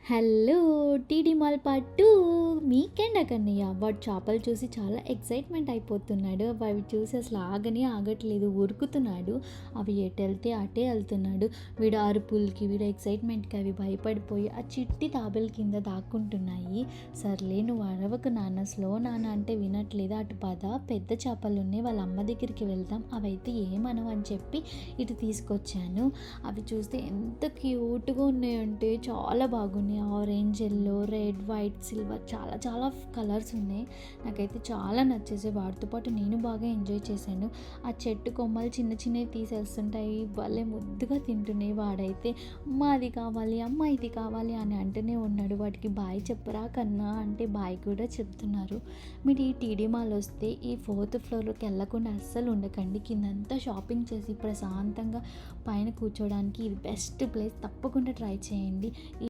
Hello! TD mall part 2 మీకెండ్ కన్నయ్య వాడు చేపలు చూసి చాలా ఎక్సైట్‌మెంట్ అయిపోతున్నాడు. అవి చూసి అసలు ఆగనే ఆగట్లేదు. ఉరుకుతున్నాడు. అవి ఎటెళ్తే అటే ఎళ్తున్నాడు. వీడి అరుపులకి, వీడి ఎక్సైట్‌మెంట్‌కి అవి భయపడిపోయి ఆ చిట్టి తాబేలు కింద దాక్కుంటున్నాయి. సర్లే నువ్వు అరవకు నాన్న, స్లో నాన్న అంటే వినట్లేదు. అటు పద, పెద్ద చేపలున్నాయి వాళ్ళ అమ్మ దగ్గరికి వెళ్దాం. అవైతే ఏమనవు అని చెప్పి ఇటు తీసుకొచ్చాను. అవి చూస్తే ఎంత క్యూట్‌గా ఉన్నాయంటే చాలా బాగున్నాయి. Orange, yellow, red, white, silver చాలా చాలా కలర్స్ ఉన్నాయి. నాకైతే చాలా నచ్చేసాయి. వాటితో పాటు నేను బాగా ఎంజాయ్ చేశాను. ఆ చెట్టు కొమ్మలు చిన్న చిన్నవి తీసేస్తుంటాయి. భలే ముద్దుగా తింటున్నాయి. వాడైతే అమ్మ అది కావాలి, అమ్మ ఇది కావాలి అని అంటూనే ఉన్నాడు. వాటికి బాయ్ చెప్పరా కన్నా అంటే బాయ్ కూడా చెప్తున్నారు. మీరు ఈ టీడీ మాల్ వస్తే ఈ 4th ఫ్లోర్‌లోకి వెళ్ళకుండా అస్సలు ఉండకండి. కిందంతా షాపింగ్ చేసి ప్రశాంతంగా పైన కూర్చోవడానికి ఇది బెస్ట్ ప్లేస్. తప్పకుండా ట్రై చేయండి.